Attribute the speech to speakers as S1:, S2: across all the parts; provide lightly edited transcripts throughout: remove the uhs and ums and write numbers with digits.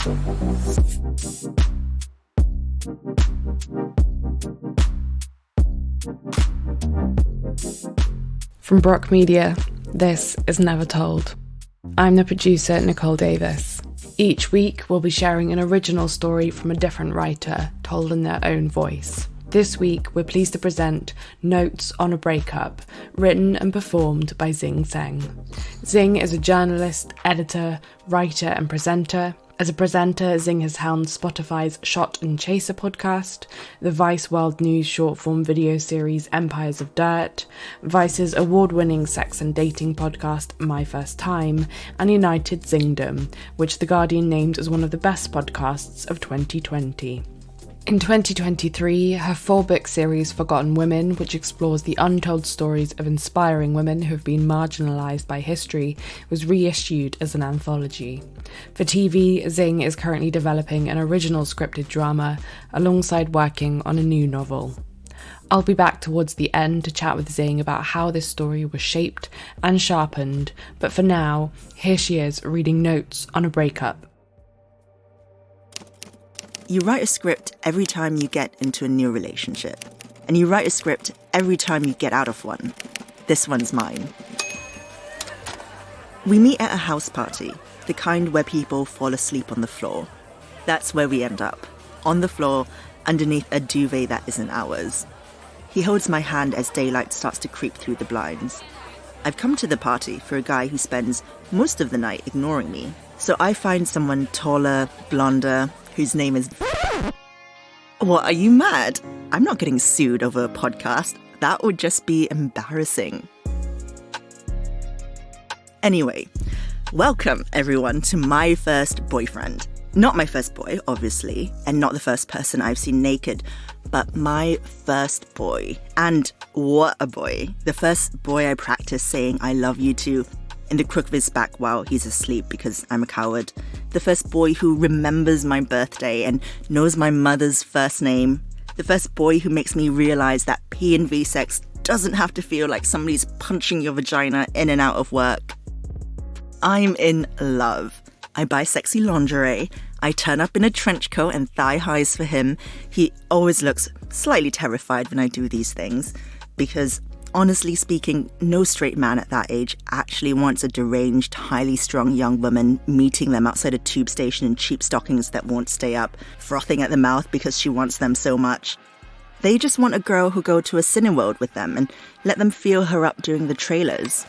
S1: From Brock Media, this is Never Told. I'm the producer, Nicole Davis. Each week, we'll be sharing an original story from a different writer, told in their own voice. This week, we're pleased to present Notes on a Breakup, written and performed by Zing Tsjeng. Zing is a journalist, editor, writer and presenter. As a presenter, Zing has helmed Spotify's Shot and Chaser podcast, the Vice World News short-form video series Empires of Dirt, Vice's award-winning sex and dating podcast My First Time, and United Zingdom, which The Guardian named as one of the best podcasts of 2020. In 2023, her 4-book series Forgotten Women, which explores the untold stories of inspiring women who have been marginalised by history, was reissued as an anthology. For TV, Zing is currently developing an original scripted drama alongside working on a new novel. I'll be back towards the end to chat with Zing about how this story was shaped and sharpened, but for now, here she is reading Notes on a Breakup.
S2: You write a script every time you get into a new relationship. And you write a script every time you get out of one. This one's mine. We meet at a house party, the kind where people fall asleep on the floor. That's where we end up, on the floor, underneath a duvet that isn't ours. He holds my hand as daylight starts to creep through the blinds. I've come to the party for a guy who spends most of the night ignoring me. So I find someone taller, blonder, whose name is... What, are you mad? I'm not getting sued over a podcast. That would just be embarrassing. Anyway, welcome everyone to my first boyfriend. Not my first boy, obviously, and not the first person I've seen naked, but my first boy. And what a boy. The first boy I practiced saying I love you to in the crook of his back while he's asleep because I'm a coward. The first boy who remembers my birthday and knows my mother's first name. The first boy who makes me realize that P&V sex doesn't have to feel like somebody's punching your vagina in and out of work. I'm in love. I buy sexy lingerie. I turn up in a trench coat and thigh highs for him. He always looks slightly terrified when I do these things because, honestly speaking, no straight man at that age actually wants a deranged, highly strung young woman meeting them outside a tube station in cheap stockings that won't stay up, frothing at the mouth because she wants them so much. They just want a girl who'll go to a Cineworld with them and let them feel her up during the trailers.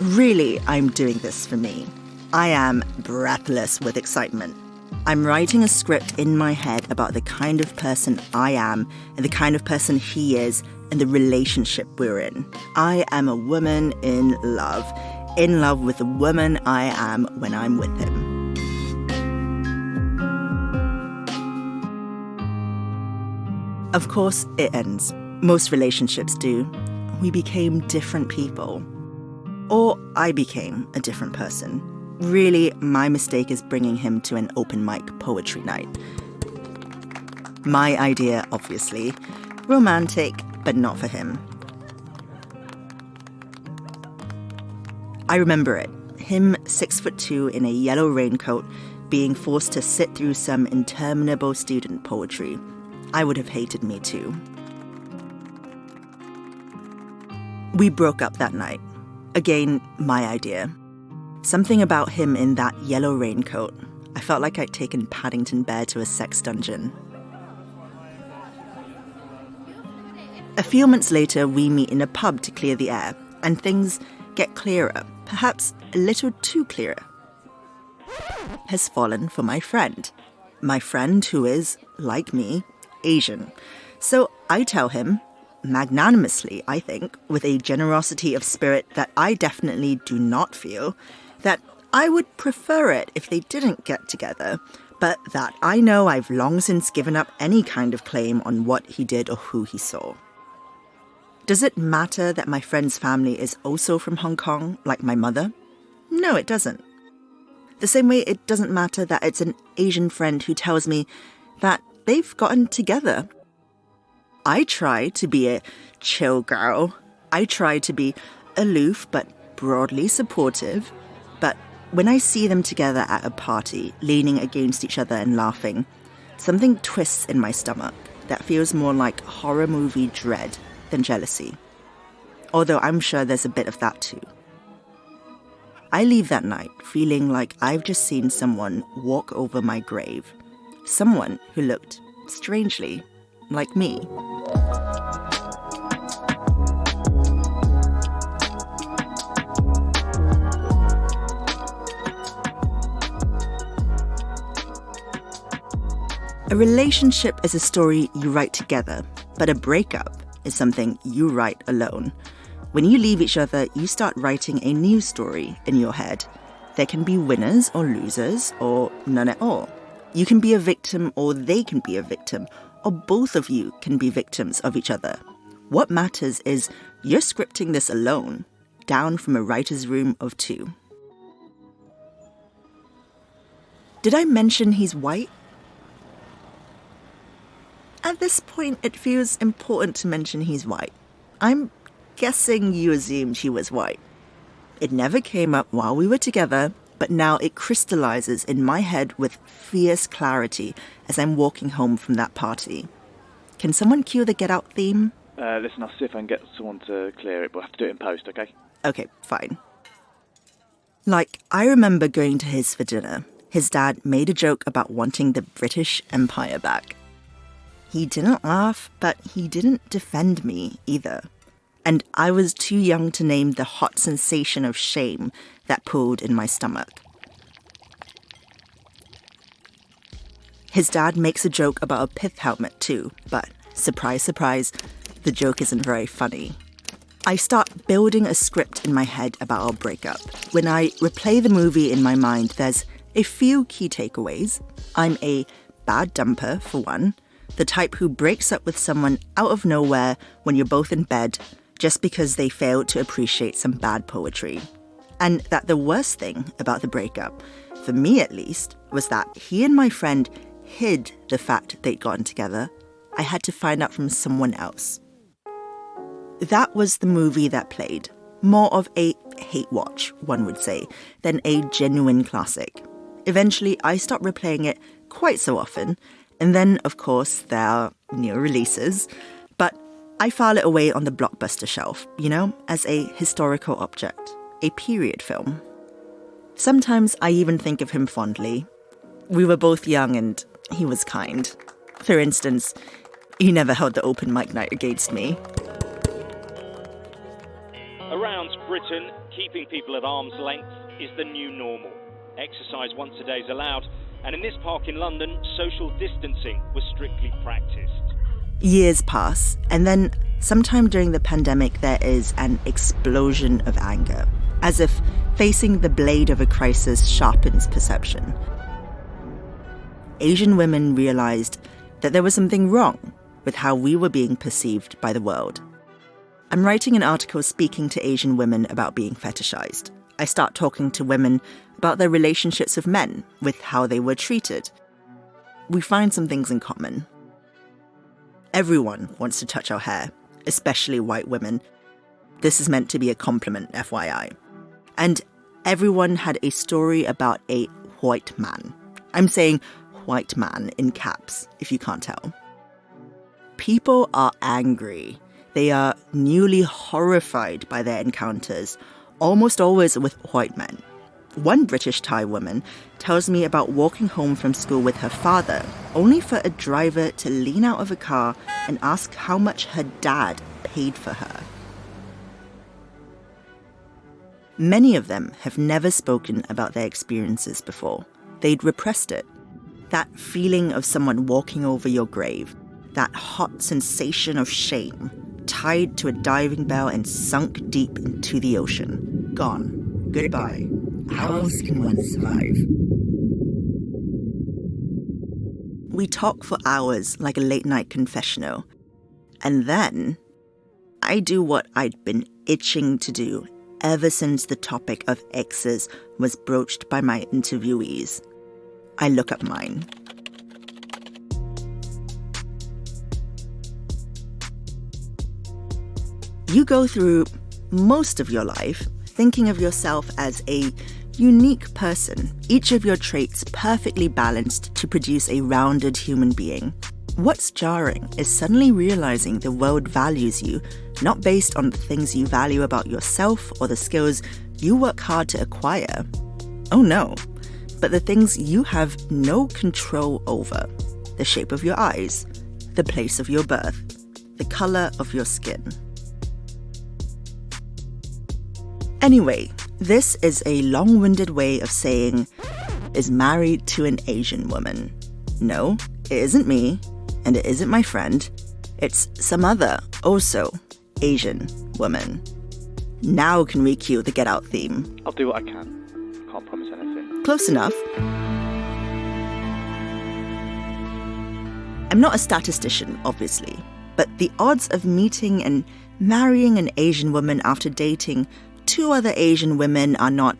S2: Really, I'm doing this for me. I am breathless with excitement. I'm writing a script in my head about the kind of person I am and the kind of person he is and the relationship we're in. I am a woman in love with the woman I am when I'm with him. Of course, it ends. Most relationships do. We became different people. Or I became a different person. Really, my mistake is bringing him to an open mic poetry night. My idea, obviously. Romantic, but not for him. I remember it. Him, 6'2" in a yellow raincoat, being forced to sit through some interminable student poetry. I would have hated me too. We broke up that night. Again, my idea. Something about him in that yellow raincoat. I felt like I'd taken Paddington Bear to a sex dungeon. A few months later, we meet in a pub to clear the air, and things get clearer, perhaps a little too clearer. Has fallen for my friend. My friend who is, like me, Asian. So I tell him, magnanimously, I think, with a generosity of spirit that I definitely do not feel, that I would prefer it if they didn't get together, but that I know I've long since given up any kind of claim on what he did or who he saw. Does it matter that my friend's family is also from Hong Kong, like my mother? No, it doesn't. The same way it doesn't matter that it's an Asian friend who tells me that they've gotten together. I try to be a chill girl. I try to be aloof but broadly supportive, but when I see them together at a party, leaning against each other and laughing, something twists in my stomach that feels more like horror movie dread than jealousy. Although I'm sure there's a bit of that too. I leave that night feeling like I've just seen someone walk over my grave. Someone who looked, strangely, like me. A relationship is a story you write together, but a breakup is something you write alone. When you leave each other, you start writing a new story in your head. There can be winners or losers, or none at all. You can be a victim, or they can be a victim, or both of you can be victims of each other. What matters is you're scripting this alone, down from a writer's room of 2. Did I mention he's white? At this point, it feels important to mention he's white. I'm guessing you assumed he was white. It never came up while we were together, but now it crystallizes in my head with fierce clarity as I'm walking home from that party. Can someone cue the Get Out theme?
S3: Listen, I'll see if I can get someone to clear it, but I'll have to do it in post, okay?
S2: Okay, fine. I remember going to his for dinner. His dad made a joke about wanting the British Empire back. He didn't laugh, but he didn't defend me either. And I was too young to name the hot sensation of shame that pulled in my stomach. His dad makes a joke about a pith helmet too, but surprise, surprise, the joke isn't very funny. I start building a script in my head about our breakup. When I replay the movie in my mind, there's a few key takeaways. I'm a bad dumper, for one. The type who breaks up with someone out of nowhere when you're both in bed just because they failed to appreciate some bad poetry. And that the worst thing about the breakup, for me at least, was that he and my friend hid the fact they'd gotten together. I had to find out from someone else. That was the movie that played. More of a hate watch, one would say, than a genuine classic. Eventually, I stopped replaying it quite so often. And then, of course, there are new releases. But I file it away on the blockbuster shelf, as a historical object, a period film. Sometimes I even think of him fondly. We were both young and he was kind. For instance, he never held the open mic night against me.
S4: Around Britain, keeping people at arm's length is the new normal. Exercise once a day is allowed. And in this park in London, social distancing was strictly practiced.
S2: Years pass, and then sometime during the pandemic there is an explosion of anger, as if facing the blade of a crisis sharpens perception. Asian women realized that there was something wrong with how we were being perceived by the world. I'm writing an article speaking to Asian women about being fetishized. I start talking to women about their relationships with men, with how they were treated. We find some things in common. Everyone wants to touch our hair, especially white women. This is meant to be a compliment, FYI. And everyone had a story about a white man. I'm saying white man in caps, if you can't tell. People are angry. They are newly horrified by their encounters, almost always with white men. One British Thai woman tells me about walking home from school with her father, only for a driver to lean out of a car and ask how much her dad paid for her. Many of them have never spoken about their experiences before. They'd repressed it. That feeling of someone walking over your grave, that hot sensation of shame, tied to a diving bell and sunk deep into the ocean. Gone. Goodbye. How else can one survive? We talk for hours like a late-night confessional. And then I do what I'd been itching to do ever since the topic of exes was broached by my interviewees. I look up mine. You go through most of your life thinking of yourself as a unique person, each of your traits perfectly balanced to produce a rounded human being. What's jarring is suddenly realizing the world values you not based on the things you value about yourself or the skills you work hard to acquire. Oh no, but the things you have no control over. The shape of your eyes, the place of your birth, the color of your skin. Anyway, this is a long-winded way of saying, is married to an Asian woman. No, it isn't me, and it isn't my friend. It's some other, also Asian woman. Now can we cue the Get Out theme?
S3: I'll do what I can. Can't promise anything.
S2: Close enough. I'm not a statistician, obviously, but the odds of meeting and marrying an Asian woman after dating 2 other Asian women are not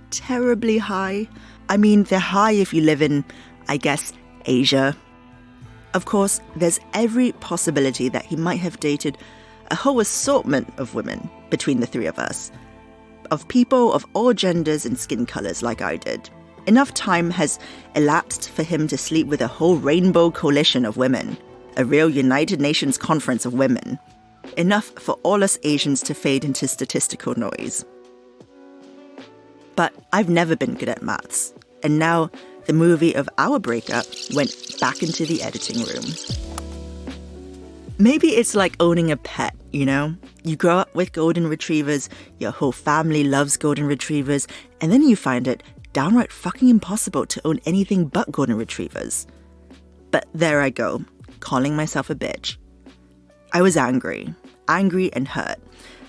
S2: terribly high. I mean, they're high if you live in, I guess, Asia. Of course, there's every possibility that he might have dated a whole assortment of women between the 3 of us, of people of all genders and skin colors like I did. Enough time has elapsed for him to sleep with a whole rainbow coalition of women, a real United Nations conference of women. Enough for all us Asians to fade into statistical noise. But I've never been good at maths, and now the movie of our breakup went back into the editing room. Maybe it's like owning a pet, you know? You grow up with golden retrievers, your whole family loves golden retrievers, and then you find it downright fucking impossible to own anything but golden retrievers. But there I go, calling myself a bitch. I was angry and hurt,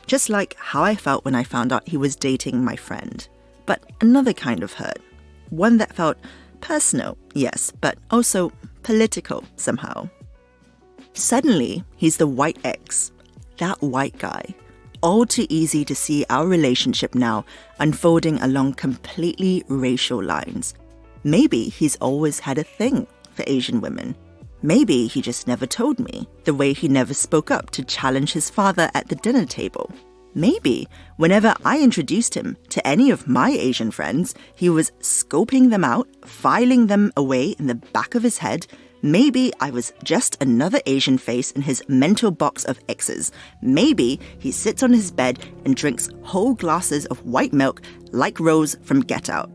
S2: just like how I felt when I found out he was dating my friend. But another kind of hurt, one that felt personal, yes, but also political somehow. Suddenly, he's the white ex, that white guy. All too easy to see our relationship now unfolding along completely racial lines. Maybe he's always had a thing for Asian women. Maybe he just never told me, the way he never spoke up to challenge his father at the dinner table. Maybe whenever I introduced him to any of my Asian friends, he was scoping them out, filing them away in the back of his head. Maybe I was just another Asian face in his mental box of exes. Maybe he sits on his bed and drinks whole glasses of white milk like Rose from Get Out.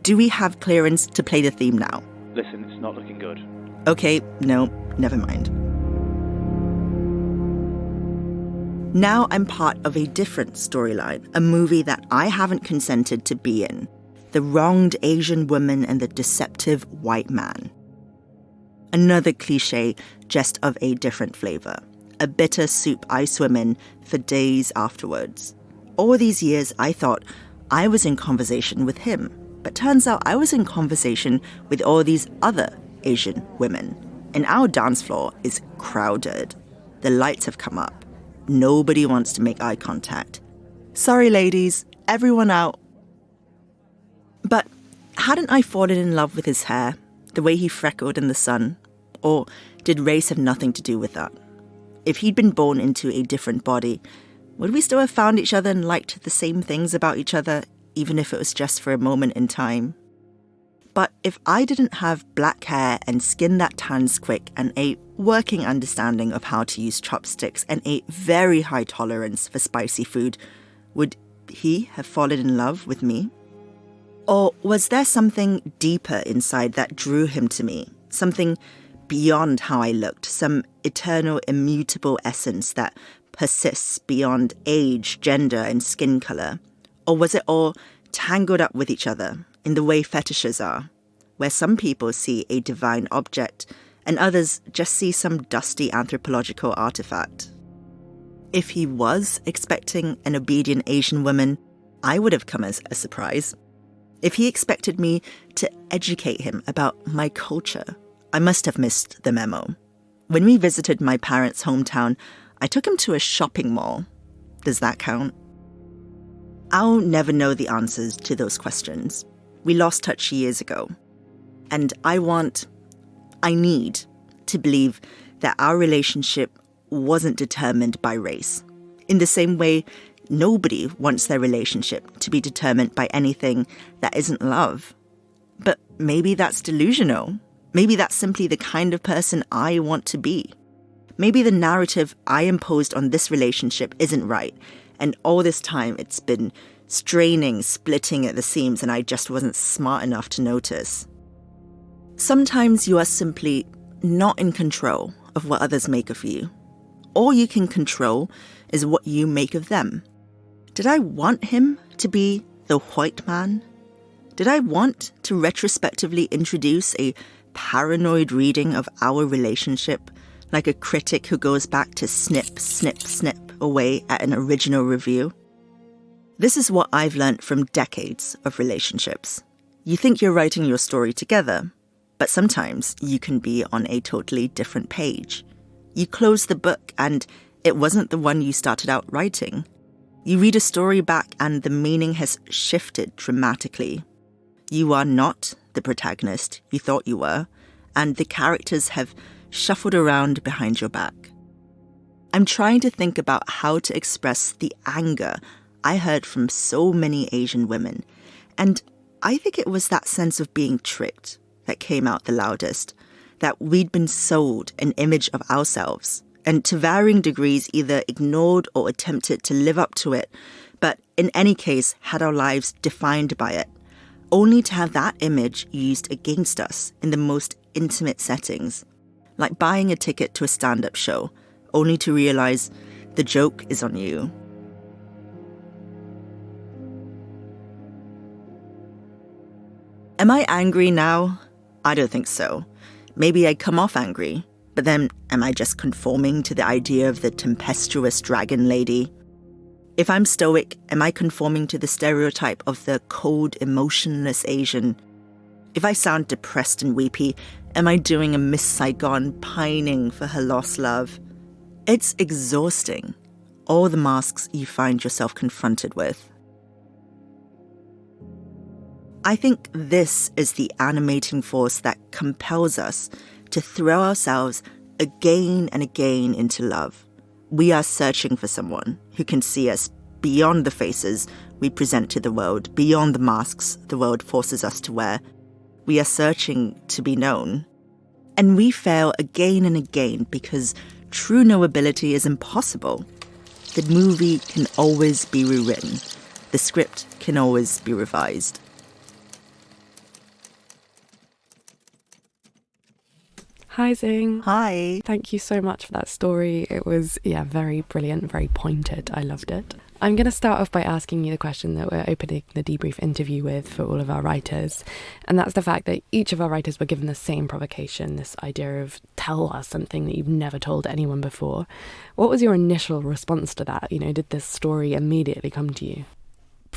S2: Do we have clearance to play the theme now?
S3: Listen, it's not looking good.
S2: Okay, no, never mind. Now I'm part of a different storyline, a movie that I haven't consented to be in. The wronged Asian woman and the deceptive white man. Another cliche, just of a different flavor. A bitter soup I swim in for days afterwards. All these years I thought I was in conversation with him, but turns out I was in conversation with all these other Asian women. And our dance floor is crowded. The lights have come up. Nobody wants to make eye contact. Sorry, ladies, everyone out. But hadn't I fallen in love with his hair, the way he freckled in the sun? Or did race have nothing to do with that? If he'd been born into a different body, would we still have found each other and liked the same things about each other, even if it was just for a moment in time? But if I didn't have black hair and skin that tans quick and a working understanding of how to use chopsticks and a very high tolerance for spicy food, would he have fallen in love with me? Or was there something deeper inside that drew him to me? Something beyond how I looked, some eternal, immutable essence that persists beyond age, gender, and skin color? Or was it all tangled up with each other in the way fetishes are, where some people see a divine object and others just see some dusty anthropological artifact? If he was expecting an obedient Asian woman, I would have come as a surprise. If he expected me to educate him about my culture, I must have missed the memo. When we visited my parents' hometown, I took him to a shopping mall. Does that count? I'll never know the answers to those questions. We lost touch years ago. And I need to believe that our relationship wasn't determined by race. In the same way, nobody wants their relationship to be determined by anything that isn't love. But maybe that's delusional. Maybe that's simply the kind of person I want to be. Maybe the narrative I imposed on this relationship isn't right, and all this time it's been straining, splitting at the seams, and I just wasn't smart enough to notice. Sometimes you are simply not in control of what others make of you. All you can control is what you make of them. Did I want him to be the white man? Did I want to retrospectively introduce a paranoid reading of our relationship, like a critic who goes back to snip, snip, snip away at an original review? This is what I've learned from decades of relationships. You think you're writing your story together, but sometimes you can be on a totally different page. You close the book and it wasn't the one you started out writing. You read a story back and the meaning has shifted dramatically. You are not the protagonist you thought you were, and the characters have shuffled around behind your back. I'm trying to think about how to express the anger I heard from so many Asian women, and I think it was that sense of being tricked that came out the loudest, that we'd been sold an image of ourselves, and to varying degrees either ignored or attempted to live up to it, but in any case had our lives defined by it, only to have that image used against us in the most intimate settings, like buying a ticket to a stand-up show, only to realize the joke is on you. Am I angry now? I don't think so. Maybe I come off angry, but then am I just conforming to the idea of the tempestuous dragon lady? If I'm stoic, am I conforming to the stereotype of the cold, emotionless Asian? If I sound depressed and weepy, am I doing a Miss Saigon pining for her lost love? It's exhausting, all the masks you find yourself confronted with. I think this is the animating force that compels us to throw ourselves again and again into love. We are searching for someone who can see us beyond the faces we present to the world, beyond the masks the world forces us to wear. We are searching to be known. And we fail again and again because true knowability is impossible. The movie can always be rewritten. The script can always be revised.
S1: Hi, Zing.
S2: Hi.
S1: Thank you so much for that story. It was, very brilliant, very pointed. I loved it. I'm going to start off by asking you the question that we're opening the debrief interview with for all of our writers. And that's the fact that each of our writers were given the same provocation, this idea of tell us something that you've never told anyone before. What was your initial response to that? Did this story immediately come to you?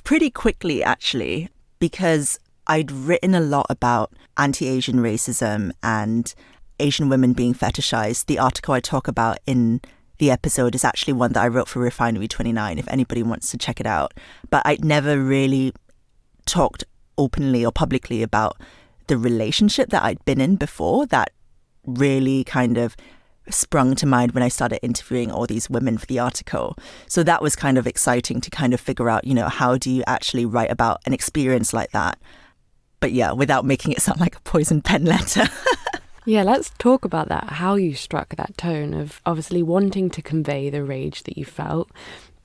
S2: Pretty quickly, actually, because I'd written a lot about anti-Asian racism and Asian women being fetishized. The article I talk about in the episode is actually one that I wrote for Refinery 29, if anybody wants to check it out. But I'd never really talked openly or publicly about the relationship that I'd been in before that really kind of sprung to mind when I started interviewing all these women for the article. So that was kind of exciting to kind of figure out, how do you actually write about an experience like that? But yeah, without making it sound like a poison pen letter.
S1: Yeah, let's talk about that, how you struck that tone of obviously wanting to convey the rage that you felt,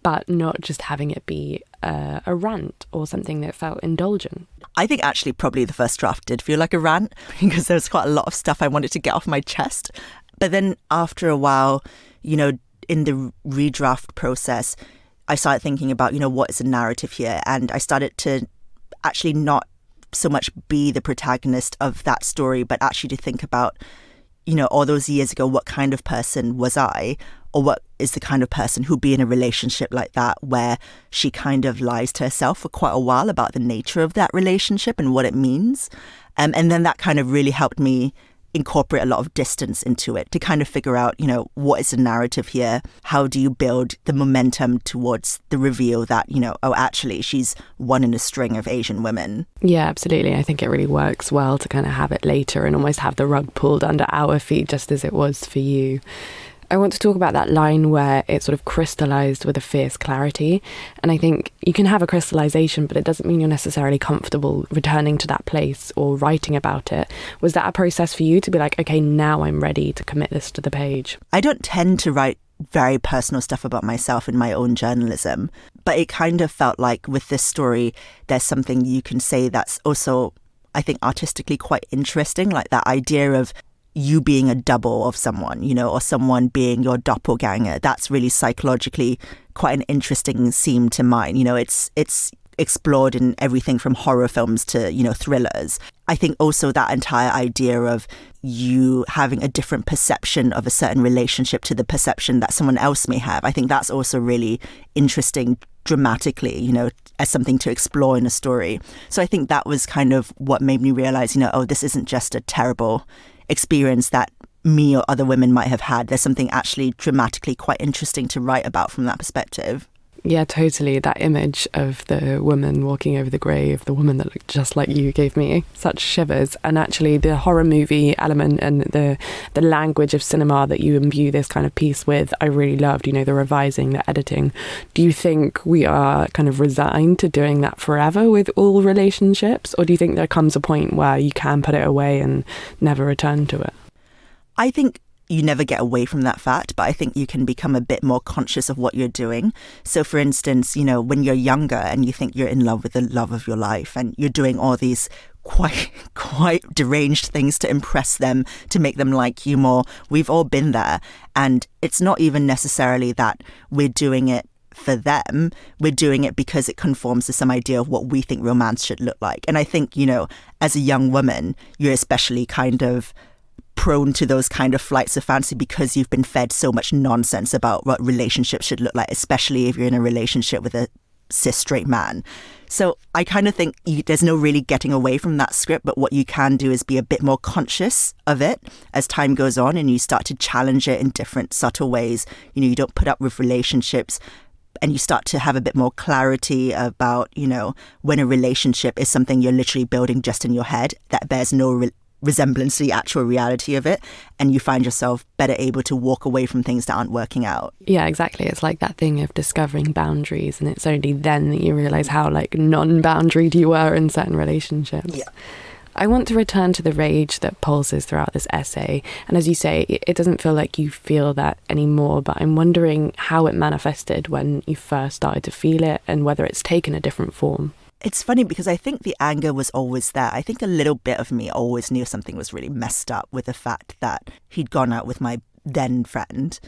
S1: but not just having it be a rant or something that felt indulgent.
S2: I think actually probably the first draft did feel like a rant because there was quite a lot of stuff I wanted to get off my chest. But then after a while, in the redraft process, I started thinking about, what is the narrative here? And I started to actually not so much be the protagonist of that story, but actually to think about, all those years ago, what kind of person was I? Or what is the kind of person who'd be in a relationship like that where she kind of lies to herself for quite a while about the nature of that relationship and what it means. And then that kind of really helped me incorporate a lot of distance into it to kind of figure out, what is the narrative here? How do you build the momentum towards the reveal that, actually she's one in a string of Asian women?
S1: Yeah, absolutely. I think it really works well to kind of have it later and almost have the rug pulled under our feet just as it was for you. I want to talk about that line where it sort of crystallized with a fierce clarity. And I think you can have a crystallization, but it doesn't mean you're necessarily comfortable returning to that place or writing about it. Was that a process for you to be like, okay, now I'm ready to commit this to the page?
S2: I don't tend to write very personal stuff about myself in my own journalism, but it kind of felt like with this story, there's something you can say that's also, I think, artistically quite interesting, like that idea of you being a double of someone, you know, or someone being your doppelganger. That's really psychologically quite an interesting theme to mine. You know, it's explored in everything from horror films to, you know, thrillers. I think also that entire idea of you having a different perception of a certain relationship to the perception that someone else may have, I think that's also really interesting dramatically, you know, as something to explore in a story. So I think that was kind of what made me realize, you know, oh, this isn't just a terrible experience that me or other women might have had. There's something actually dramatically quite interesting to write about from that perspective.
S1: Yeah, totally. That image of the woman walking over the grave, the woman that looked just like you, gave me such shivers. And actually the horror movie element and the language of cinema that you imbue this kind of piece with, I really loved, you know, the revising, the editing. Do you think we are kind of resigned to doing that forever with all relationships? Or do you think there comes a point where you can put it away and never return to it?
S2: I think you never get away from that fact, but I think you can become a bit more conscious of what you're doing. So for instance, you know, when you're younger and you think you're in love with the love of your life and you're doing all these quite deranged things to impress them, to make them like you more, we've all been there. And it's not even necessarily that we're doing it for them, we're doing it because it conforms to some idea of what we think romance should look like. And I think, you know, as a young woman, you're especially kind of prone to those kind of flights of fancy because you've been fed so much nonsense about what relationships should look like, especially if you're in a relationship with a cis straight man. So I kind of think there's no really getting away from that script, but what you can do is be a bit more conscious of it as time goes on and you start to challenge it in different subtle ways. You know, you don't put up with relationships and you start to have a bit more clarity about, you know, when a relationship is something you're literally building just in your head that bears no resemblance to the actual reality of it, and you find yourself better able to walk away from things that aren't working out.
S1: Yeah, exactly. It's like that thing of discovering boundaries, and it's only then that you realise how like non-boundaried you were in certain relationships.
S2: Yeah.
S1: I want to return to the rage that pulses throughout this essay, and as you say, it doesn't feel like you feel that anymore, but I'm wondering how it manifested when you first started to feel it and whether it's taken a different form.
S2: It's funny because I think the anger was always there. I think a little bit of me always knew something was really messed up with the fact that he'd gone out with my then friend.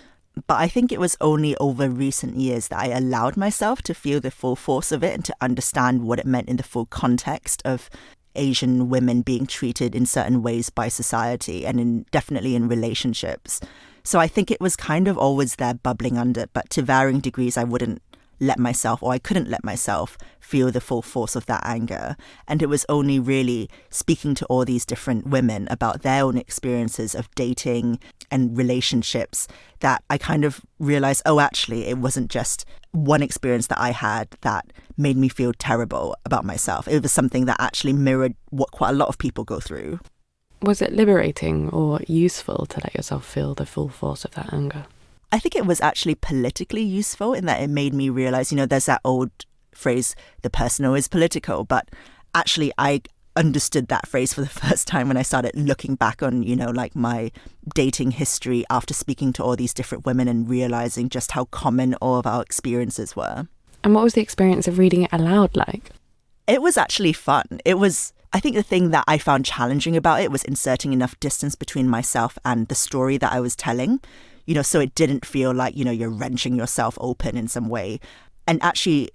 S2: But I think it was only over recent years that I allowed myself to feel the full force of it and to understand what it meant in the full context of Asian women being treated in certain ways by society and definitely in relationships. So I think it was kind of always there bubbling under, but to varying degrees I couldn't let myself feel the full force of that anger. And it was only really speaking to all these different women about their own experiences of dating and relationships that I kind of realized, oh, actually, it wasn't just one experience that I had that made me feel terrible about myself. It was something that actually mirrored what quite a lot of people go through.
S1: Was it liberating or useful to let yourself feel the full force of that anger?
S2: I think it was actually politically useful in that it made me realize, you know, there's that old phrase, the personal is political, but actually I understood that phrase for the first time when I started looking back on, you know, like my dating history after speaking to all these different women and realizing just how common all of our experiences were.
S1: And what was the experience of reading it aloud like?
S2: It was actually fun. I think the thing that I found challenging about it was inserting enough distance between myself and the story that I was telling. You know, so it didn't feel like, you know, you're wrenching yourself open in some way. And actually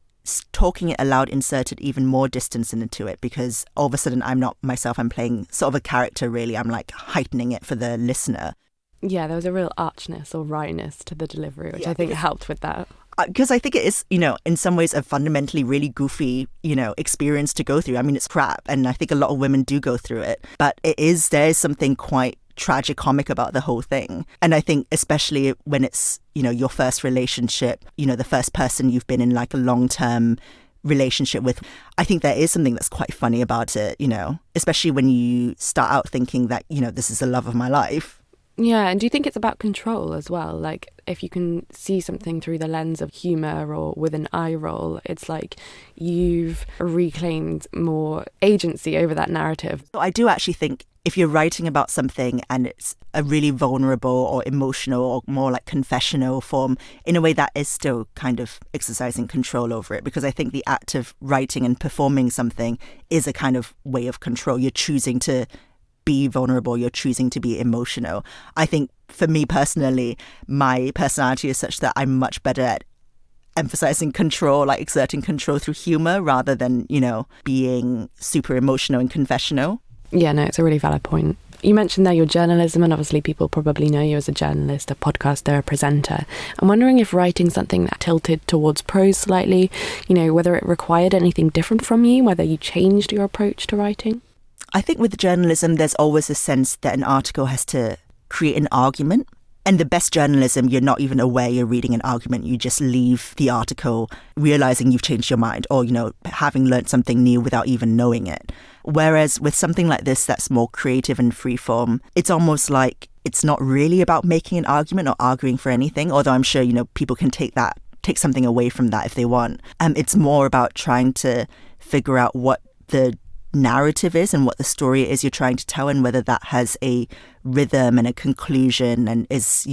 S2: talking it aloud inserted even more distance into it because all of a sudden I'm not myself, I'm playing sort of a character really. I'm like heightening it for the listener.
S1: Yeah, there was a real archness or wryness to the delivery, which I think helped with that.
S2: Because I think it is, you know, in some ways a fundamentally really goofy, you know, experience to go through. I mean, it's crap. And I think a lot of women do go through it. But there is something quite tragicomic about the whole thing. And I think especially when it's, you know, your first relationship, you know, the first person you've been in like a long-term relationship with, I think there is something that's quite funny about it, you know, especially when you start out thinking that, you know, this is the love of my life.
S1: Yeah, and do you think it's about control as well? Like, if you can see something through the lens of humour or with an eye roll, it's like you've reclaimed more agency over that narrative.
S2: So I do actually think if you're writing about something and it's a really vulnerable or emotional or more like confessional form, in a way that is still kind of exercising control over it, because I think the act of writing and performing something is a kind of way of control. You're choosing to be vulnerable, you're choosing to be emotional. I think for me personally, my personality is such that I'm much better at emphasizing control, like exerting control through humor rather than, being super emotional and confessional.
S1: Yeah, no, it's a really valid point. You mentioned there your journalism, and obviously people probably know you as a journalist, a podcaster, a presenter. I'm wondering if writing something that tilted towards prose slightly, whether it required anything different from you, whether you changed your approach to writing?
S2: I think with journalism, there's always a sense that an article has to create an argument. And the best journalism, you're not even aware you're reading an argument. You just leave the article realizing you've changed your mind or, having learned something new without even knowing it. Whereas with something like this that's more creative and freeform, it's almost like it's not really about making an argument or arguing for anything, although I'm sure, people can take something away from that if they want. It's more about trying to figure out what the narrative is and what the story is you're trying to tell, and whether that has a rhythm and a conclusion and is,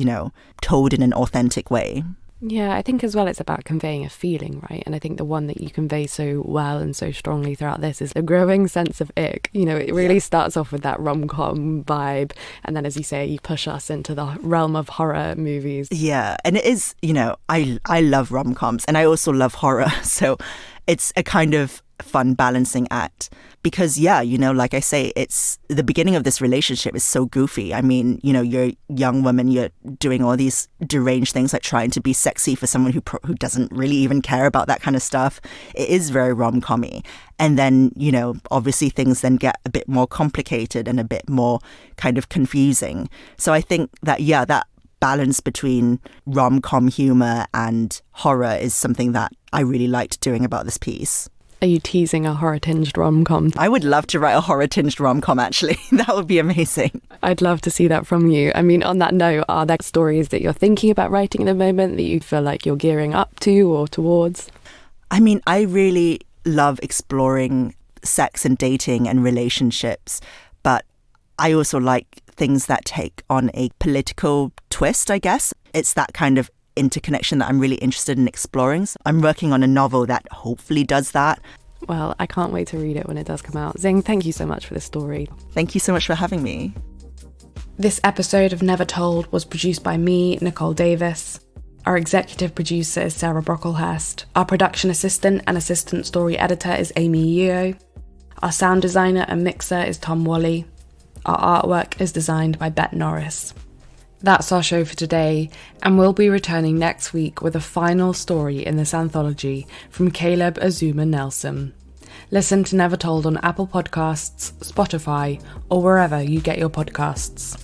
S2: told in an authentic way.
S1: Yeah, I think as well it's about conveying a feeling, right? And I think the one that you convey so well and so strongly throughout this is a growing sense of ick. It really starts off with that rom-com vibe, and then, as you say, you push us into the realm of horror movies.
S2: Yeah, and it is, I love rom-coms and I also love horror, so it's a kind of fun balancing act because, like I say, it's the beginning of this relationship is so goofy. I mean, you're a young woman, you're doing all these deranged things like trying to be sexy for someone who doesn't really even care about that kind of stuff. It is very rom-com-y. And then, obviously things then get a bit more complicated and a bit more kind of confusing. So I think that, that balance between rom-com humor and horror is something that I really liked doing about this piece.
S1: Are you teasing a horror-tinged rom-com?
S2: I would love to write a horror-tinged rom-com, actually. That would be amazing.
S1: I'd love to see that from you. I mean, on that note, are there stories that you're thinking about writing at the moment that you feel like you're gearing up to or towards?
S2: I mean, I really love exploring sex and dating and relationships, but I also like things that take on a political twist, I guess. It's that kind of interconnection that I'm really interested in exploring. So I'm working on a novel that hopefully does that.
S1: Well, I can't wait to read it when it does come out. Zing, thank you so much for this story.
S2: Thank you so much for having me.
S1: This episode of Never Told was produced by me, Nicole Davis. Our executive producer is Sarah Brocklehurst. Our production assistant and assistant story editor is Amy Yeo. Our sound designer and mixer is Tom Wally. Our artwork is designed by Bette Norris. That's our show for today, and we'll be returning next week with a final story in this anthology from Caleb Azuma Nelson. Listen to Never Told on Apple Podcasts, Spotify, or wherever you get your podcasts.